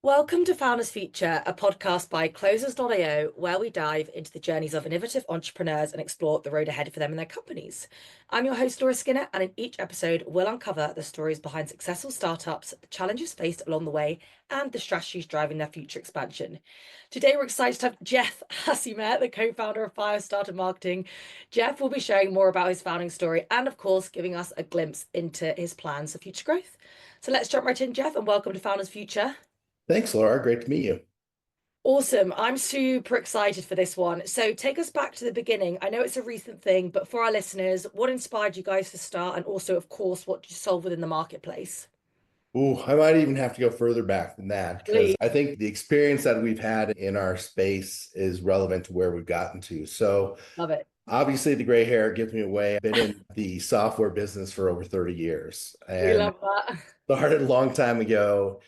Welcome to Founders Feature, a podcast by Closers.io, where we dive into the journeys of innovative entrepreneurs and explore the road ahead for them and their companies. I'm your host, Laura Skinner, and in each episode, we'll uncover the stories behind successful startups, the challenges faced along the way, and the strategies driving their future expansion. Today, we're excited to have Jeff Hassemer, the co-founder of Firestarter Marketing. Jeff will be sharing more about his founding story and, of course, giving us a glimpse into his plans for future growth. So let's jump right in, Jeff, and welcome to Founders Future. Thanks, Laura. Great to meet you. Awesome. I'm super excited for this one. So take us back to the beginning. I know it's a recent thing, but for our listeners, what inspired you guys to start? And also, of course, what did you solve within the marketplace? Ooh, I might even have to go further back than that because Please. I think the experience that we've had in our space is relevant to where we've gotten to. So Love it. obviously the gray hair gives me away. I've been in the software business for over 30 years We and love that. started a long time ago.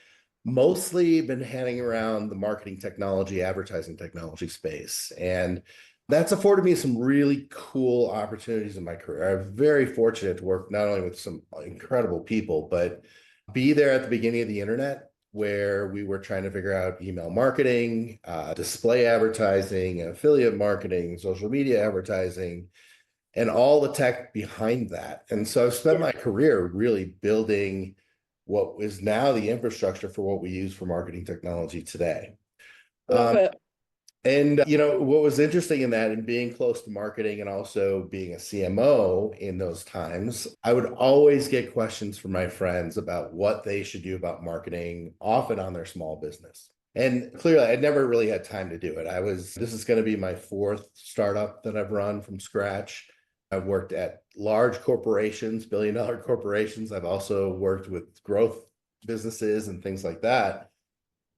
Mostly been hanging around the marketing technology, advertising technology space. And that's afforded me some really cool opportunities in my career. I'm very fortunate to work not only with some incredible people, but be there at the beginning of the internet where we were trying to figure out email marketing, display advertising, affiliate marketing, social media advertising, and all the tech behind that. And so I've spent my career really building what is now the infrastructure for what we use for marketing technology today. Love it. And, what was interesting in that, and being close to marketing and also being a CMO in those times, I would always get questions from my friends about what they should do about marketing, often on their small business. And clearly, I never really had time to do it. This is going to be my fourth startup that I've run from scratch. I've worked at large corporations, billion-dollar corporations. I've also worked with growth businesses and things like that.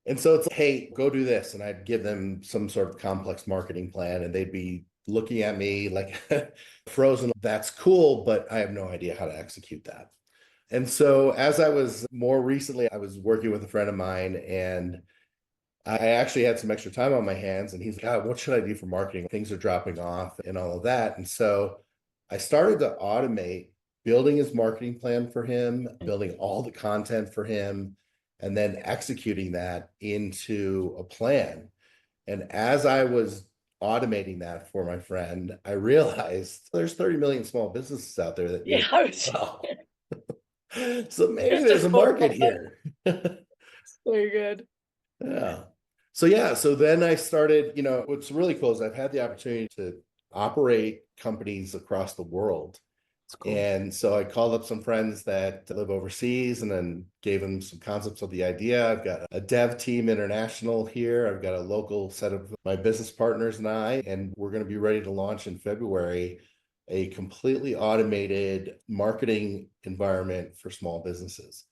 And so it's like, hey, go do this. And I'd give them some sort of complex marketing plan, and they'd be looking at me like frozen. That's cool, but I have no idea how to execute that. And so as I was more recently, I was working with a friend of mine, and I actually had some extra time on my hands, and he's like, God, what should I do for marketing? Things are dropping off and all of that. And so I started to automate building his marketing plan for him, building all the content for him, and then executing that into a plan. And as I was automating that for my friend, I realized there's 30 million small businesses out there that need Yeah, I was well. So maybe just a there's a thought market about here. so good. Yeah. So then I started, what's really cool is I've had the opportunity to operate companies across the world. It's cool. And so I called up some friends that live overseas and then gave them some concepts of the idea. I've got a dev team international here. I've got a local set of my business partners and and we're going to be ready to launch in February a completely automated marketing environment for small businesses.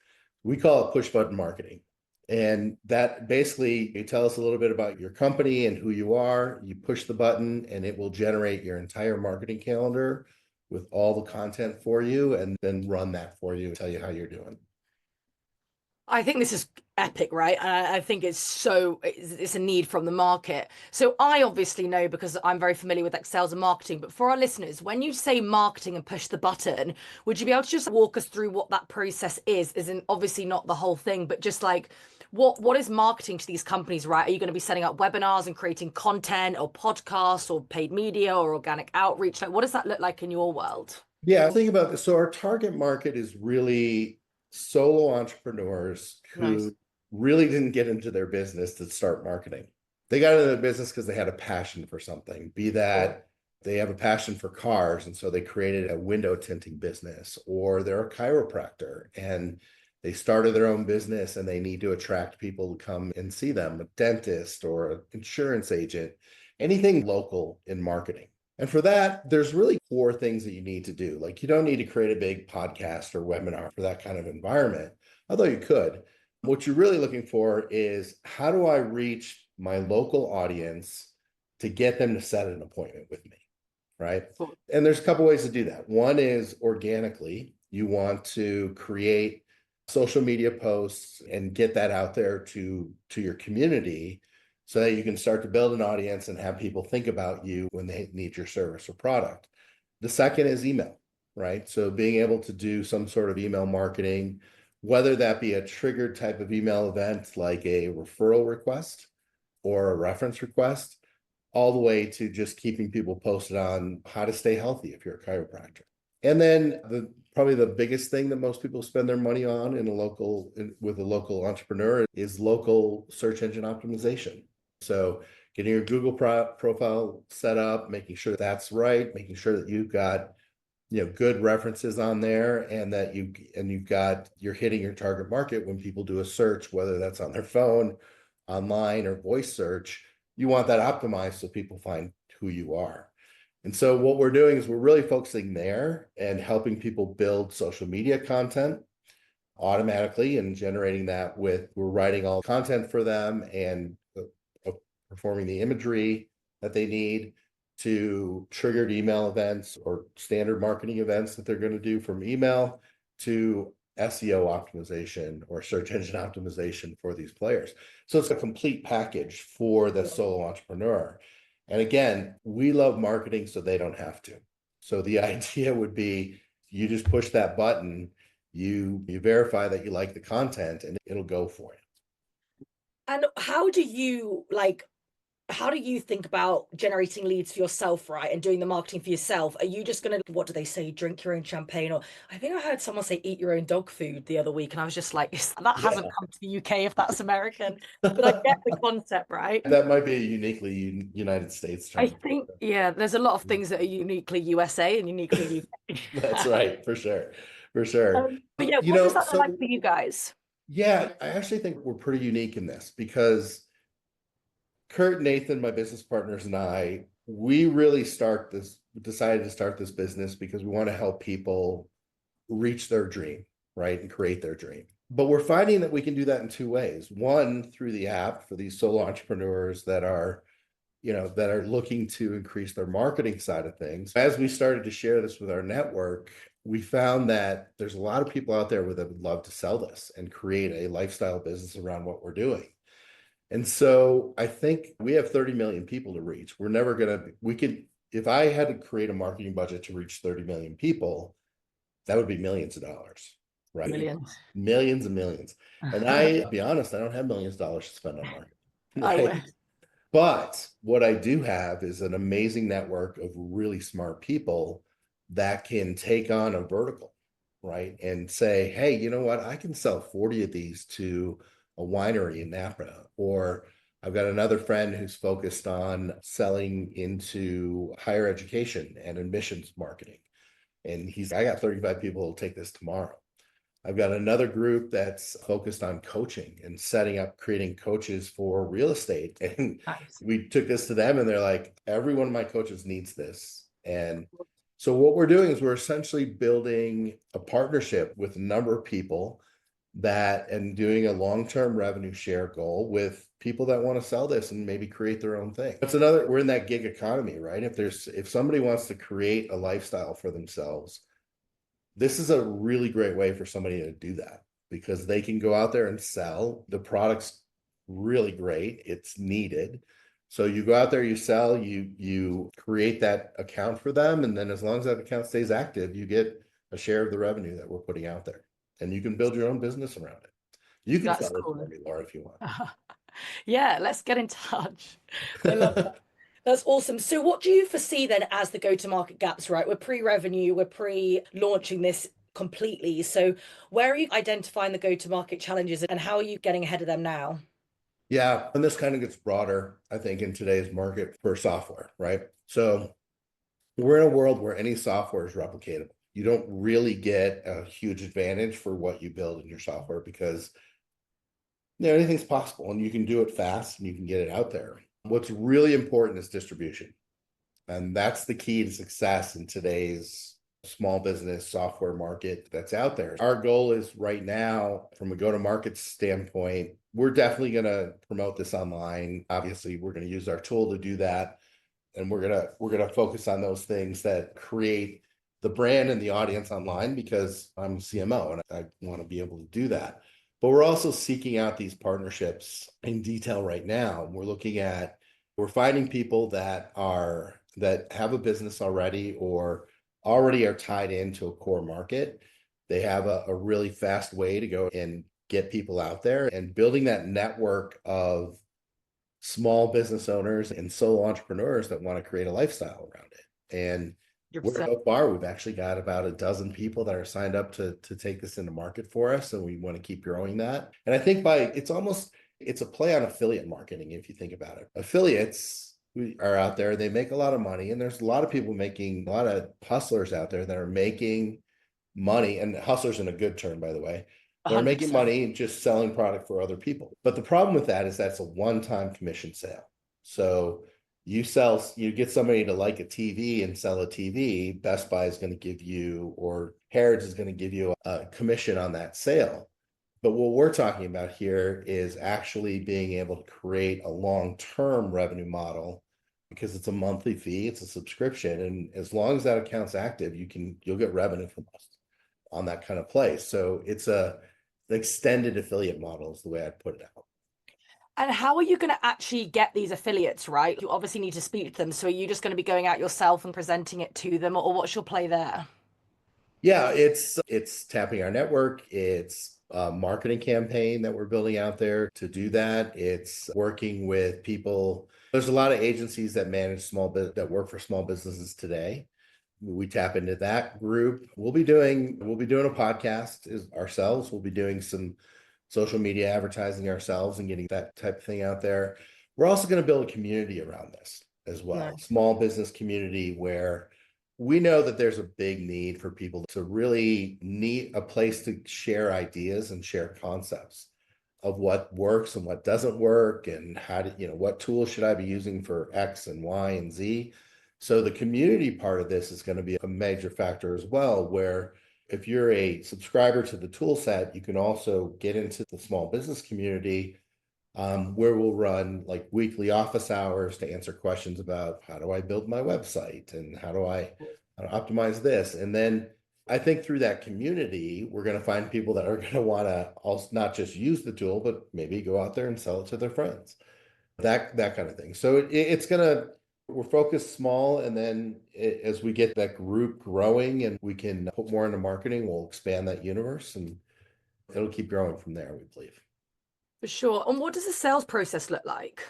We call it push button marketing. And that basically, you tell us a little bit about your company and who you are, you push the button and it will generate your entire marketing calendar with all the content for you and then run that for you and tell you how you're doing. I think this is epic, right? And I think it's a need from the market. So I obviously know because I'm very familiar with like sales and marketing, but for our listeners, when you say marketing and push the button, would you be able to just walk us through what that process is? As in obviously not the whole thing, but just like what is marketing to these companies, right? Are you going to be setting up webinars and creating content or podcasts or paid media or organic outreach? Like what does that look like in your world? Yeah, think about this. So our target market is really solo entrepreneurs Nice. who really didn't get into their business to start marketing. They got into their business because they had a passion for something, be that they have a passion for cars. And so they created a window tinting business, or they're a chiropractor and they started their own business and they need to attract people to come and see them, a dentist or an insurance agent, anything local in marketing. And for that, there's really four things that you need to do. Like you don't need to create a big podcast or webinar for that kind of environment, although you could. What you're really looking for is how do I reach my local audience to get them to set an appointment with me, right? Cool. And there's a couple ways to do that. One is organically. You want to create social media posts and get that out there to your community so that you can start to build an audience and have people think about you when they need your service or product. The second is email, right? So being able to do some sort of email marketing whether that be a triggered type of email event like a referral request or a reference request, all the way to just keeping people posted on how to stay healthy if you're a chiropractor. And then probably the biggest thing that most people spend their money on with a local entrepreneur is local search engine optimization. So getting your Google profile set up, making sure that's right, making sure that you've got good references on there, and that you're hitting your target market when people do a search, whether that's on their phone, online, or voice search. You want that optimized so people find who you are. And so what we're doing is we're really focusing there and helping people build social media content automatically and generating that we're writing all content for them and performing the imagery that they need, to triggered email events or standard marketing events that they're going to do from email, to SEO optimization or search engine optimization for these players. So it's a complete package for the solo entrepreneur. And again, we love marketing so they don't have to. So the idea would be you just push that button, you verify that you like the content, and it'll go for you. And how do you think about generating leads for yourself, right? And doing the marketing for yourself? Are you just going to, what do they say, drink your own champagne? Or I think I heard someone say eat your own dog food the other week. And I was just like, that hasn't come to the UK if that's American. But I get the concept, right? That might be a uniquely United States I term. think, yeah, there's a lot of things that are uniquely USA and uniquely UK. That's right, for sure. For sure. But yeah, what does that look like for you guys? Yeah, I actually think we're pretty unique in this because Kurt, Nathan, my business partners, and I, we really decided to start this business because we want to help people reach their dream, right? And create their dream. But we're finding that we can do that in two ways. One, through the app for these solo entrepreneurs that are looking to increase their marketing side of things. As we started to share this with our network, we found that there's a lot of people out there that would love to sell this and create a lifestyle business around what we're doing. And so I think we have 30 million people to reach. If I had to create a marketing budget to reach 30 million people, that would be millions of dollars, right? Millions. Millions and millions. And I'll be honest, I don't have millions of dollars to spend on marketing. I Right? wish. But what I do have is an amazing network of really smart people that can take on a vertical, right? And say, hey, you know what? I can sell 40 of these to a winery in Napa. Or I've got another friend who's focused on selling into higher education and admissions marketing. And I got 35 people who'll take this tomorrow. I've got another group that's focused on coaching and setting up, creating coaches for real estate. And Nice. we took this to them and they're like, every one of my coaches needs this. And so what we're doing is we're essentially building a partnership with a number of people and doing a long-term revenue share goal with people that want to sell this and maybe create their own thing. We're in that gig economy, right? If somebody wants to create a lifestyle for themselves, this is a really great way for somebody to do that because they can go out there and sell. The product's really great. It's needed. So you go out there, you sell, you create that account for them. And then as long as that account stays active, you get a share of the revenue that we're putting out there. And you can build your own business around it. You can sell it for me, Laura, if you want. Yeah, let's get in touch. I love that. That's awesome. So what do you foresee then as the go-to-market gaps, right? We're pre-revenue, we're pre-launching this completely. So where are you identifying the go-to-market challenges and how are you getting ahead of them now? Yeah, and this kind of gets broader, I think, in today's market for software, right? So we're in a world where any software is replicatable. You don't really get a huge advantage for what you build in your software because anything's possible and you can do it fast and you can get it out there. What's really important is distribution. And that's the key to success in today's small business software market that's out there. Our goal is right now, from a go-to-market standpoint, we're definitely going to promote this online. Obviously, we're going to use our tool to do that. And we're gonna focus on those things that create the brand and the audience online because I'm a CMO and I want to be able to do that. But we're also seeking out these partnerships in detail right now. We're finding people that have a business already or already are tied into a core market They have a really fast way to go and get people out there, and building that network of small business owners and solo entrepreneurs that want to create a lifestyle around it. And we're 100%. so far, we've actually got about a dozen people that are signed up to take this into market for us. And we want to keep growing that. And I think it's a play on affiliate marketing. If you think about it, affiliates are out there, they make a lot of money, and there's a lot of people making, a lot of hustlers out there that are making money, and hustlers in a good term, by the way, they're making 100%. money just selling product for other people. But the problem with that is that's a one-time commission sale. So you get somebody to like a TV and sell a TV, Best Buy is going to give you, or Harrods is going to give you a commission on that sale. But what we're talking about here is actually being able to create a long-term revenue model, because it's a monthly fee, it's a subscription, and as long as that account's active, you'll get revenue from us on that kind of play. So it's an extended affiliate model is the way I'd put it out. And how are you going to actually get these affiliates, right? You obviously need to speak to them. So are you just going to be going out yourself and presenting it to them, or what's your play there? Yeah, it's tapping our network. It's a marketing campaign that we're building out there to do that. It's working with people. There's a lot of agencies that manage that work for small businesses today. We tap into that group. We'll be doing a podcast ourselves. We'll be doing some social media advertising ourselves and getting that type of thing out there. We're also going to build a community around this as well, Nice. small business community, where we know that there's a big need for people to really need a place to share ideas and share concepts of what works and what doesn't work, and what tools should I be using for X and Y and Z. So the community part of this is going to be a major factor as well, where if you're a subscriber to the tool set, you can also get into the small business community, where we'll run like weekly office hours to answer questions about how do I build my website and how to optimize this. And then I think through that community, we're going to find people that are going to want to also not just use the tool, but maybe go out there and sell it to their friends, that kind of thing. So we're focused small, and then as we get that group growing and we can put more into marketing, we'll expand that universe, and it'll keep growing from there, we believe. For sure. And what does the sales process look like?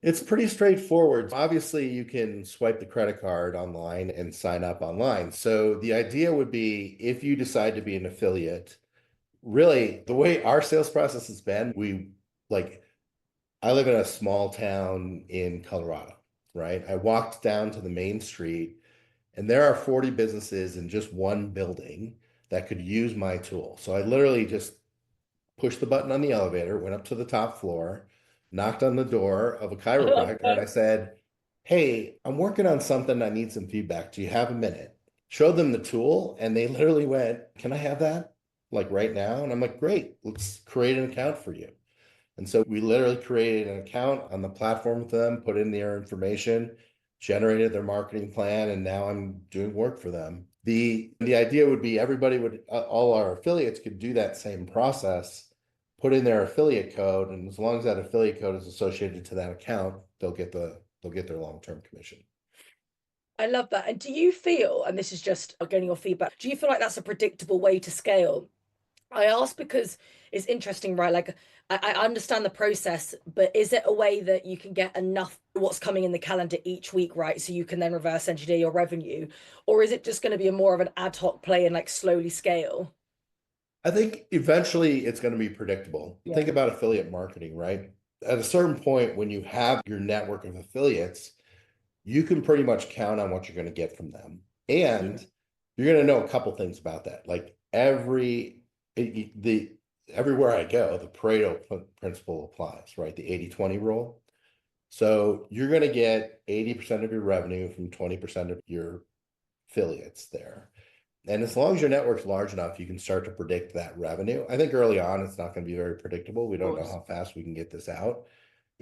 It's pretty straightforward. Obviously, you can swipe the credit card online and sign up online. So the idea would be, if you decide to be an affiliate, really the way our sales process has been, I live in a small town in Colorado, right? I walked down to the main street, and there are 40 businesses in just one building that could use my tool. So I literally just pushed the button on the elevator, went up to the top floor, knocked on the door of a I love chiropractor, and I that. said, "Hey, I'm working on something. I need some feedback. Do you have a minute?" Showed them the tool, and they literally went, "Can I have that? Like right now?" And I'm like, "Great, let's create an account for you." And so we literally created an account on the platform with them, put in their information, generated their marketing plan, and now I'm doing work for them. The idea would be all our affiliates could do that same process, put in their affiliate code, and as long as that affiliate code is associated to that account, they'll get their long-term commission. I love that. And do you feel, and this is just getting your feedback, do you feel like that's a predictable way to scale? I ask because it's interesting, right? Like, I understand the process, but is it a way that you can get enough what's coming in the calendar each week, right? So you can then reverse engineer your revenue, or is it just going to be a more of an ad hoc play and like slowly scale? I think eventually it's going to be predictable. Yeah. Think about affiliate marketing, right? At a certain point, when you have your network of affiliates, you can pretty much count on what you're going to get from them. Yeah. And you're going to know a couple things about that. Like everywhere I go, the Pareto principle applies, right? The 80-20 rule. So you're going to get 80% of your revenue from 20% of your affiliates there. And as long as your network's large enough, you can start to predict that revenue. I think early on, it's not going to be very predictable. We Of don't know course. how fast we can get this out.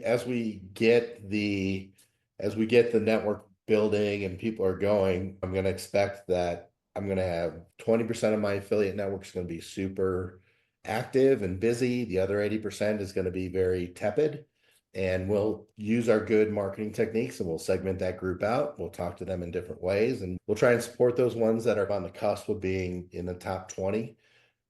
As we get the as we get the network building and people are going, I'm going to expect that I'm going to have 20% of my affiliate network is going to be super active and busy. The other 80% is going to be very tepid. and we'll use our good marketing techniques and we'll segment that group out. We'll talk to them in different ways and we'll try and support those ones that are on the cusp of being in the top 20.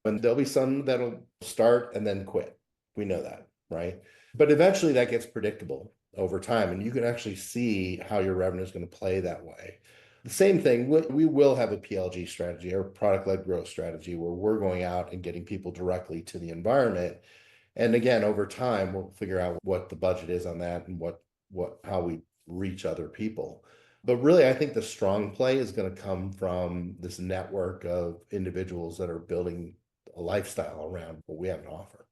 And there'll be some that'll start and then quit. We know that, right? But eventually that gets predictable over time, and you can actually see how your revenue is going to play that way. The same thing, we will have a PLG strategy or product-led growth strategy where we're going out and getting people directly to the environment. And again, over time, we'll figure out what the budget is on that and how we reach other people. But really, I think the strong play is going to come from this network of individuals that are building a lifestyle around what we have to offer.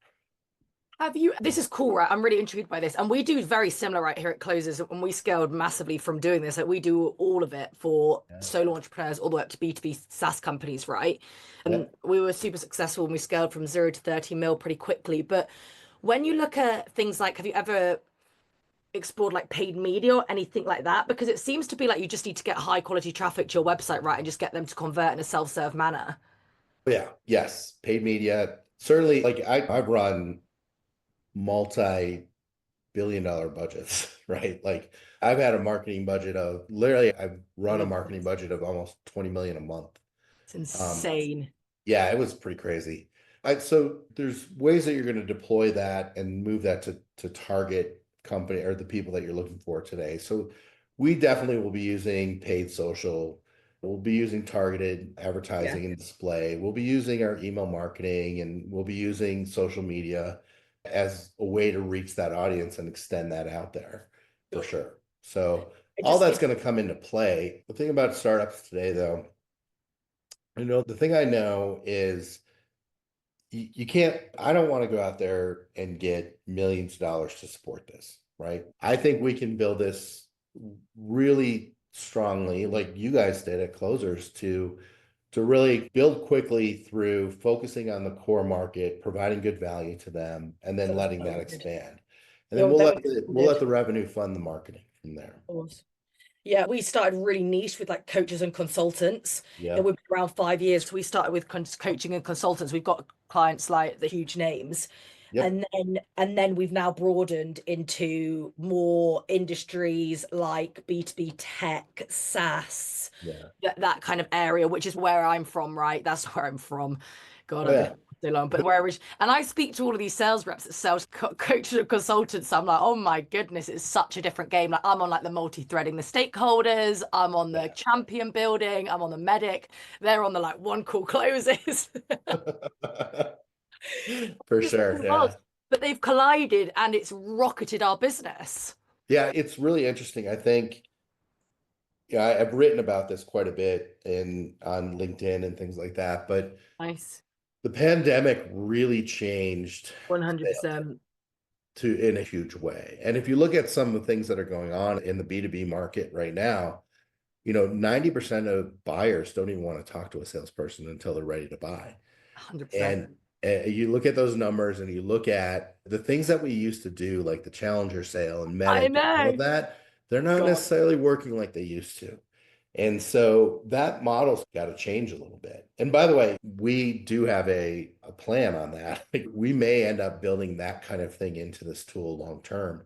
This is cool, right? I'm really intrigued by this. And we do very similar right here at Closers. And we scaled massively from doing this. Like we do all of it for Yeah. solo entrepreneurs all the way up to B2B SaaS companies, right? And Yep. we were super successful when we scaled from 0 to 30 mil pretty quickly. But when you look at things like, have you ever explored like paid media or anything like that? Because it seems to be like you just need to get high quality traffic to your website, right? And just get them to convert in a self-serve manner. Yeah. Yes. Paid media. Certainly, like I've run multi-billion dollar budgets, right? Like I've had a marketing budget of literally, I've Oh run a my marketing goodness. budget of almost 20 million a month. It's Um, insane. yeah, it was pretty crazy. So there's ways that you're going to deploy that and move that to target company or the people that you're looking for today. So we definitely will be using paid social. We'll be using targeted Yeah. advertising and display. We'll be using our email marketing and we'll be using social media as a way to reach that audience and extend that out there for sure. So It all just that's it going to come into play. The thing about startups today, though, the thing I know is you can't, I don't want to go out there and get millions of dollars to support this, right? I think we can build this really strongly, like you guys did at Closers, to really build quickly through focusing on the core market, providing good value to them, and then letting that expand. And then That was we'll let good. the revenue fund the marketing from there. Yeah, we started really niche with like coaches and consultants. And Yep. we've been around 5 years. So we started with coaching and consultants. We've got clients like the huge names. Yep. And then we've now broadened into more industries like B2B tech, SaaS, Yeah. that kind of area, which is where I'm from, right? That's where I'm from. God, Oh I've been yeah. here so long. But and I speak to all of these sales reps that sales coaches and consultants. So I'm like, oh my goodness, it's such a different game. Like I'm on like the multi-threading the stakeholders, I'm on the Yeah. champion building, I'm on the medic. They're on the like one call closes. For Just sure. different Yeah. worlds. But they've collided and it's rocketed our business. Yeah, it's really interesting. I think, yeah, I've written about this quite a bit on LinkedIn and things like that, but Nice. the pandemic really changed sales 100%. in a huge way. And if you look at some of the things that are going on in the B2B market right now, 90% of buyers don't even want to talk to a salesperson until they're ready to buy. 100%. And you look at those numbers and you look at the things that we used to do, like the Challenger sale and I Medic and all of know. that, they're not God. necessarily working like they used to. And so that model's got to change a little bit. And by the way, we do have a plan on that. Like we may end up building that kind of thing into this tool long term.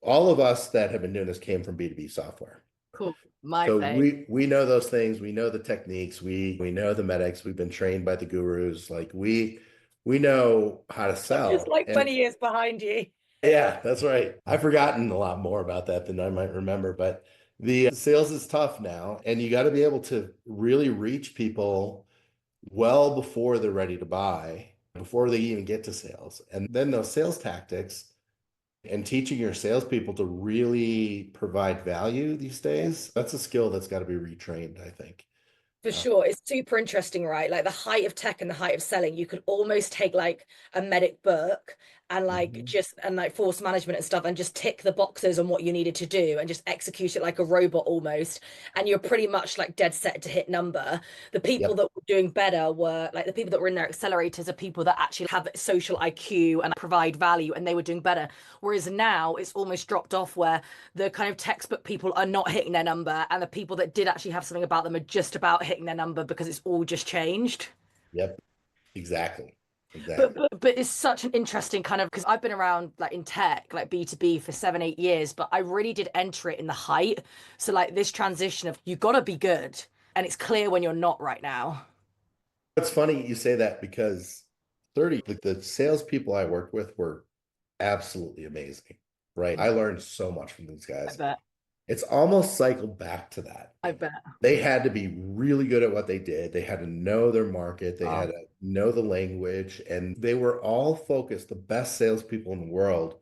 All of us that have been doing this came from B2B software. Cool. My So thing. we know those things. We know the techniques. We know the medics. We've been trained by the gurus. Like we know how to I'm just sell. like And 20 years behind you. yeah, that's right. I've forgotten a lot more about that than I might remember, but the sales is tough now, and you got to be able to really reach people well before they're ready to buy, before they even get to sales. And then those sales tactics and teaching your salespeople to really provide value these days, that's a skill that's got to be retrained, I think. For sure. It's super interesting, right? Like the height of tech and the height of selling, you could almost take like a medic book and like Mhm. just and like force management and stuff and just tick the boxes on what you needed to do and just execute it like a robot almost. And you're pretty much like dead set to hit number. The people Yep. that were doing better were like the people that were in their accelerators are people that actually have social IQ and provide value and they were doing better. Whereas now it's almost dropped off where the kind of textbook people are not hitting their number and the people that did actually have something about them are just about hitting their number because it's all just changed. Yep. Exactly. Exactly. But it's such an interesting kind of, because I've been around like in tech, like B2B for 7, 8 years, but I really did enter it in the height. So like this transition of you gotta be good. And it's clear when you're not right now. It's funny you say that because 30, the salespeople I worked with were absolutely amazing, right? I learned so much from these I guys. bet. It's almost cycled back to that. I bet. They had to be really good at what they did. They had to know their market. They had Oh, to know the language, and they were all focused. The best salespeople in the world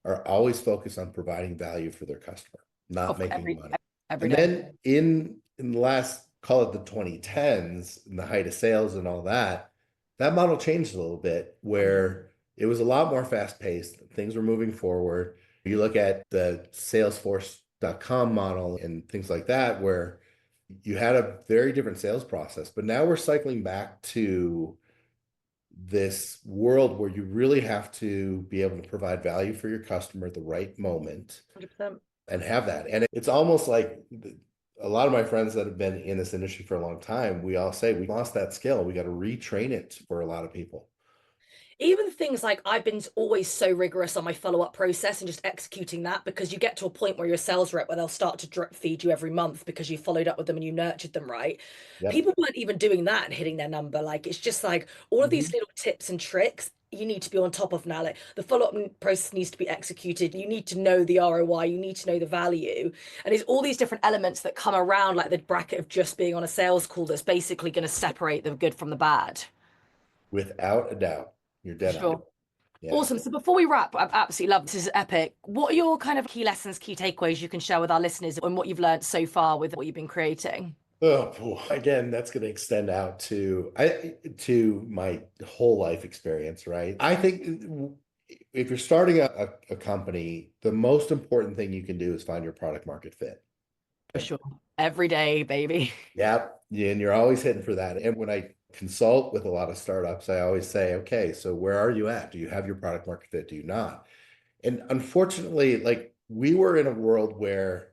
are always focused on providing value for their customer, not of making money. every And day. then in the last, call it the 2010s, in the height of sales and all that, that model changed a little bit where it was a lot more fast paced. Things were moving forward. You look at the Salesforce.com model and things like that, where you had a very different sales process. But now we're cycling back to this world where you really have to be able to provide value for your customer at the right moment 100%. and have that. And it's almost like a lot of my friends that have been in this industry for a long time, we all say we lost that skill. We got to retrain it for a lot of people. Even things like I've been always so rigorous on my follow-up process and just executing that, because you get to a point where you're a sales rep where they'll start to drip feed you every month because you followed up with them and you nurtured them right. Yep. People weren't even doing that and hitting their number. Like it's just like all of these Mhm. little tips and tricks you need to be on top of now. Like the follow-up process needs to be executed. You need to know the ROI, you need to know the value. And it's all these different elements that come around like the bracket of just being on a sales call that's basically going to separate the good from the bad. Without a doubt. You're For dead on. sure. Yeah. Awesome. So before we wrap, I've absolutely loved this. This is epic. What are your kind of key lessons, key takeaways you can share with our listeners and what you've learned so far with what you've been creating? Oh, again, that's going to extend out to my whole life experience, right? I think if you're starting a company, the most important thing you can do is find your product market fit. For sure. Every day, baby. Yep. Yeah, and you're always hitting for that. And when I consult with a lot of startups, I always say, okay, so where are you at? Do you have your product market fit? Do you not? And unfortunately, like we were in a world where,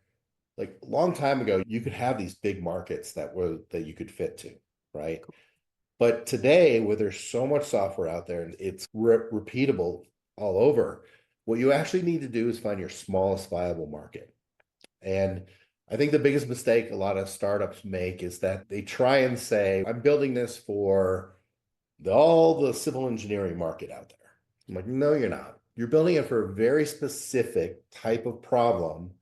like a long time ago, you could have these big markets that you could fit to, right? But today, where there's so much software out there and it's repeatable all over, what you actually need to do is find your smallest viable market. And I think the biggest mistake a lot of startups make is that they try and say, I'm building this for all the civil engineering market out there. I'm like, no, you're not. You're building it for a very specific type of problem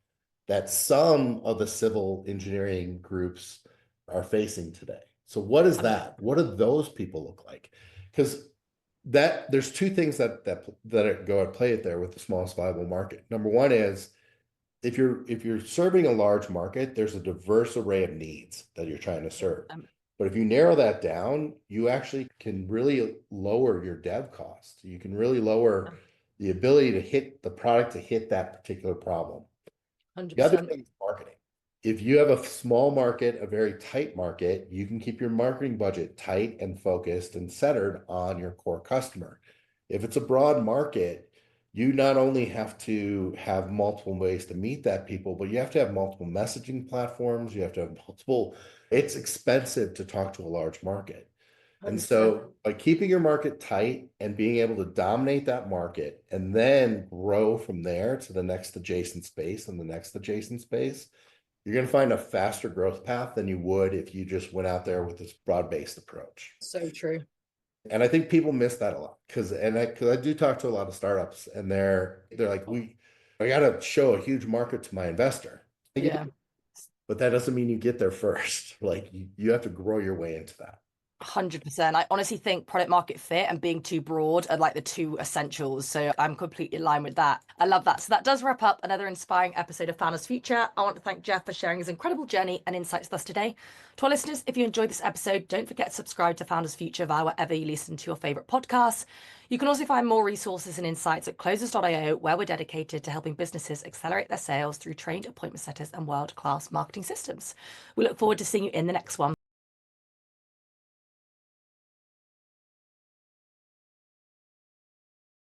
that some of the civil engineering groups are facing today. So what is that? What do those people look like? Because that there's two things that go at play it there with the smallest viable market. Number one is if you're serving a large market, there's a diverse array of needs that you're trying to serve. But if you narrow that down, you actually can really lower your dev cost. You can really lower the ability to hit the product to hit that particular problem. The other 100%. thing is marketing. If you have a small market, a very tight market, you can keep your marketing budget tight and focused and centered on your core customer. If it's a broad market, you not only have to have multiple ways to meet that people, but you have to have multiple messaging platforms. You have to have multiple, it's expensive to talk to a large market. And 100%. so by keeping your market tight and being able to dominate that market and then grow from there to the next adjacent space and the next adjacent space, you're going to find a faster growth path than you would if you just went out there with this broad-based approach. So true. And I think people miss that a lot because I do talk to a lot of startups and they're like, I got to show a huge market to my investor. Yeah. But that doesn't mean you get there first. Like you have to grow your way into that. 100%. I honestly think product market fit and being too broad are like the two essentials. So I'm completely in line with that. I love that. So that does wrap up another inspiring episode of Founders Future. I want to thank Jeff for sharing his incredible journey and insights with us today. To our listeners, if you enjoyed this episode, don't forget to subscribe to Founders Future via wherever you listen to your favorite podcasts. You can also find more resources and insights at closers.io, where we're dedicated to helping businesses accelerate their sales through trained appointment setters and world-class marketing systems. We look forward to seeing you in the next one.